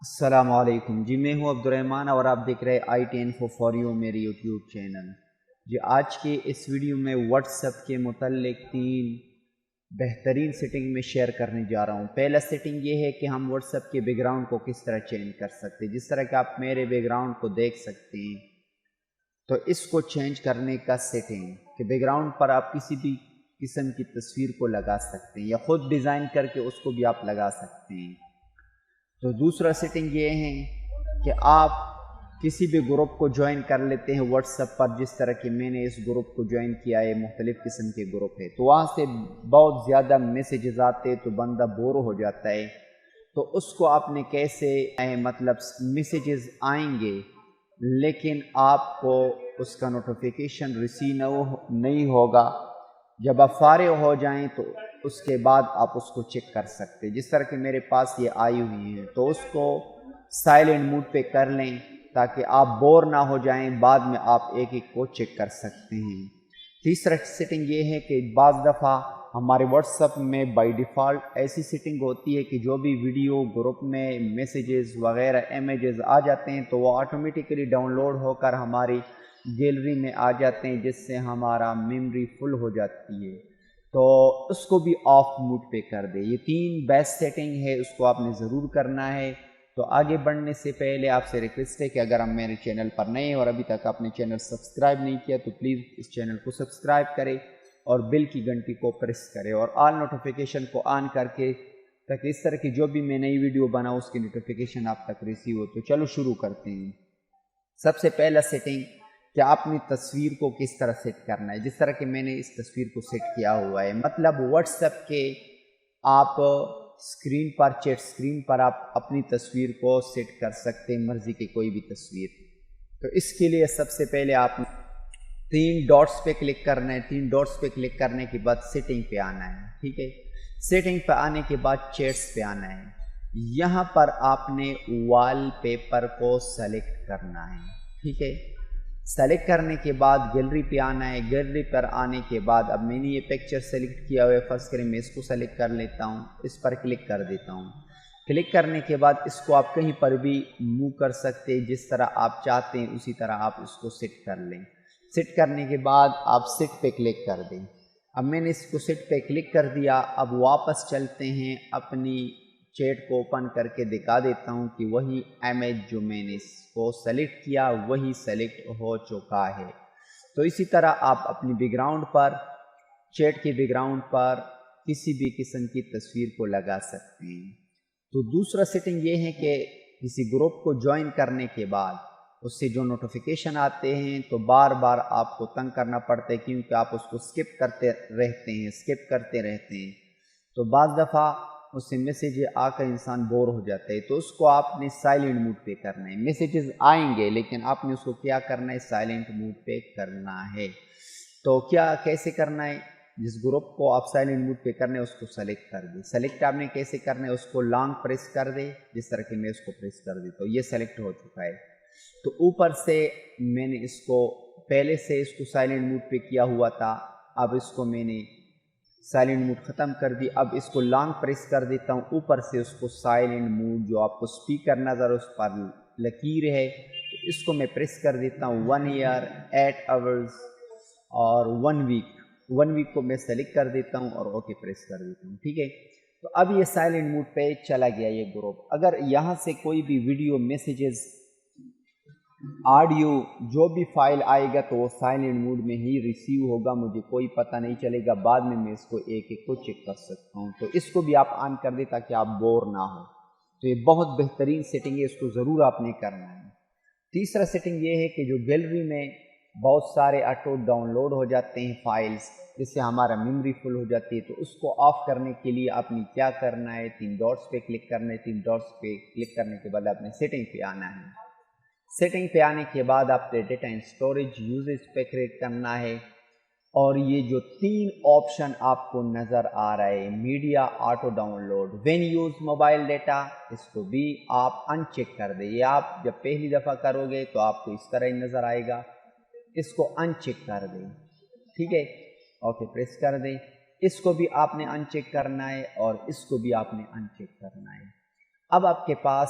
السلام علیکم جی، میں ہوں عبدالرحمن اور آپ دیکھ رہے I T info for you میری یوٹیوب چینل۔ جی آج کے اس ویڈیو میں واٹس ایپ کے متعلق 3 بہترین سیٹنگ میں شیئر کرنے جا رہا ہوں۔ پہلا سیٹنگ یہ ہے کہ ہم واٹس ایپ کے بیک گراؤنڈ کو کس طرح چینج کر سکتے ہیں۔ جس طرح کہ آپ میرے بیک گراؤنڈ کو دیکھ سکتے ہیں، تو اس کو چینج کرنے کا سیٹنگ کہ بیک گراؤنڈ پر آپ کسی بھی قسم کی تصویر کو لگا سکتے ہیں یا خود ڈیزائن کر کے اس کو بھی آپ لگا سکتے ہیں۔ تو دوسرا سیٹنگ یہ ہے کہ آپ کسی بھی گروپ کو جوائن کر لیتے ہیں واٹس ایپ پر، جس طرح کہ میں نے اس گروپ کو جوائن کیا ہے، مختلف قسم کے گروپ ہے، تو وہاں سے بہت زیادہ میسیجز آتے تو بندہ بور ہو جاتا ہے۔ تو اس کو آپ نے کیسے مطلب میسیجز آئیں گے لیکن آپ کو اس کا نوٹیفیکیشن ریسیو نہیں ہوگا، جب آپ فارغ ہو جائیں تو اس کے بعد آپ اس کو چیک کر سکتے ہیں۔ جس طرح کہ میرے پاس یہ آئی ہوئی ہیں تو اس کو سائلنٹ موڈ پہ کر لیں تاکہ آپ بور نہ ہو جائیں، بعد میں آپ ایک ایک کو چیک کر سکتے ہیں۔ تیسرا سیٹنگ یہ ہے کہ بعض دفعہ ہمارے واٹس ایپ میں بائی ڈیفالٹ ایسی سیٹنگ ہوتی ہے کہ جو بھی ویڈیو گروپ میں میسیجز وغیرہ امیجز آ جاتے ہیں تو وہ آٹومیٹیکلی ڈاؤن لوڈ ہو کر ہماری گیلری میں آ جاتے ہیں، جس سے ہمارا میموری فل ہو جاتی ہے۔ تو اس کو بھی آف موڈ پہ کر دے۔ یہ 3 بیسٹ سیٹنگ ہے، اس کو آپ نے ضرور کرنا ہے۔ تو آگے بڑھنے سے پہلے آپ سے ریکویسٹ ہے کہ اگر ہم میرے چینل پر نئے ہیں اور ابھی تک آپ نے چینل سبسکرائب نہیں کیا تو پلیز اس چینل کو سبسکرائب کریں اور بیل کی گھنٹی کو پریس کریں اور آل نوٹیفیکیشن کو آن کر کے، تاکہ اس طرح کی جو بھی میں نئی ویڈیو بناؤں اس کی نوٹیفیکیشن آپ تک ریسیو ہو۔ تو چلو شروع کرتے ہیں۔ سب سے پہلا سیٹنگ کہ آپ اپنی تصویر کو کس طرح سیٹ کرنا ہے۔ جس طرح کہ میں نے اس تصویر کو سیٹ کیا ہوا ہے، مطلب واٹس ایپ کے آپ اسکرین پر چیٹ اسکرین پر آپ اپنی تصویر کو سیٹ کر سکتے ہیں، مرضی کی کوئی بھی تصویر۔ تو اس کے لیے سب سے پہلے آپ 3 ڈاٹس پہ کلک کرنا ہے۔ 3 ڈاٹس پہ کلک کرنے کے بعد سیٹنگ پہ آنا ہے، ٹھیک ہے۔ سیٹنگ پہ آنے کے بعد چیٹس پہ آنا ہے۔ یہاں پر آپ نے وال پیپر کو سلیکٹ کرنا ہے، ٹھیک ہے۔ سلیکٹ کرنے کے بعد گیلری پہ آنا ہے۔ گیلری پر آنے کے بعد اب میں نے یہ پکچر سلیکٹ کیا ہوا ہے، فرض کریں میں اس کو سلیکٹ کر لیتا ہوں، اس پر کلک کر دیتا ہوں۔ کلک کرنے کے بعد اس کو آپ کہیں پر بھی موو کر سکتے ہیں، جس طرح آپ چاہتے ہیں اسی طرح آپ اس کو سیٹ کر لیں۔ سیٹ کرنے کے بعد آپ سیٹ پہ کلک کر دیں۔ اب میں نے اس کو سیٹ پہ کلک کر دیا۔ اب واپس چلتے ہیں، اپنی چیٹ کو اوپن کر کے دکھا دیتا ہوں کہ وہی امیج جو میں نے اس کو سلیکٹ کیا وہی سلیکٹ ہو چکا ہے۔ تو اسی طرح آپ اپنی بیک گراؤنڈ پر، چیٹ کے بیک گراؤنڈ پر کسی بھی قسم کی تصویر کو لگا سکتے ہیں۔ تو دوسرا سیٹنگ یہ ہے کہ کسی گروپ کو جوائن کرنے کے بعد اس سے جو نوٹیفیکیشن آتے ہیں تو بار بار آپ کو تنگ کرنا پڑتا ہے، کیونکہ آپ اس کو اسکپ کرتے رہتے ہیں۔ تو بعض دفعہ اس سے میسیج آ کر انسان بور ہو جاتا ہے، تو اس کو آپ نے سائلنٹ موڈ پہ کرنا ہے۔ میسیجز آئیں گے لیکن آپ نے اس کو کیا کرنا ہے، سائلنٹ موڈ پہ کرنا ہے۔ تو کیسے کرنا ہے، جس گروپ کو آپ سائلنٹ موڈ پہ کرنا ہے اس کو سلیکٹ کر دیں۔ سلیکٹ آپ نے کیسے کرنا ہے، اس کو لانگ پریس کر دیں، جس طرح کہ میں اس کو پریس کر دیتا ہوں، یہ سلیکٹ ہو چکا ہے۔ تو اوپر سے میں نے اس کو پہلے سے اس کو سائلنٹ موڈ پہ کیا ہوا تھا، اب اس کو میں نے سائلنٹ موڈ ختم کر دی۔ اب اس کو لانگ پریس کر دیتا ہوں، اوپر سے اس کو سائلنٹ موڈ جو آپ کو سپیکر نظر اس پر لکیر ہے اس کو میں پریس کر دیتا ہوں۔ 1 ایئر 8 آورز اور 1 ویک، 1 ویک کو میں سلیکٹ کر دیتا ہوں اور اوکے پریس کر دیتا ہوں، ٹھیک ہے۔ تو اب یہ سائلنٹ موڈ پہ چلا گیا یہ گروپ۔ اگر یہاں سے کوئی بھی ویڈیو، میسیجز، آڈیو جو بھی فائل آئے گا تو وہ سائلنٹ موڈ میں ہی ریسیو ہوگا، مجھے کوئی پتہ نہیں چلے گا، بعد میں اس کو ایک ایک کو چیک کر سکتا ہوں۔ تو اس کو بھی آپ آن کر دیں تاکہ آپ بور نہ ہو۔ تو یہ بہت بہترین سیٹنگ ہے، اس کو ضرور آپ نے کرنا ہے۔ تیسرا سیٹنگ یہ ہے کہ جو گیلری میں بہت سارے آٹو ڈاؤن لوڈ ہو جاتے ہیں فائلز، جس سے ہمارا میموری فل ہو جاتی ہے، تو اس کو آف کرنے کے لیے آپ نے کیا کرنا ہے، 3 ڈاٹس پہ کلک کرنا ہے۔ 3 ڈاٹس پہ کلک کرنے کے بعد آپ نے سیٹنگ پہ آنا ہے۔ سیٹنگ پہ آنے کے بعد آپ نے ڈیٹا اینڈ اسٹوریج یوزیج پہ کلک کرنا ہے، اور یہ جو 3 آپشن آپ کو نظر آ رہا ہے، media auto download, when use mobile data, اس کو بھی آپ ان چیک کر دیں۔ یہ آپ جب پہلی دفعہ کرو گے تو آپ کو اس طرح ہی نظر آئے گا، اس کو ان چیک کر دیں، ٹھیک ہے، اوکے پریس کر دیں۔ اس کو بھی آپ نے ان چیک کرنا ہے اور اس کو بھی آپ نے ان چیک کرنا ہے۔ اب آپ کے پاس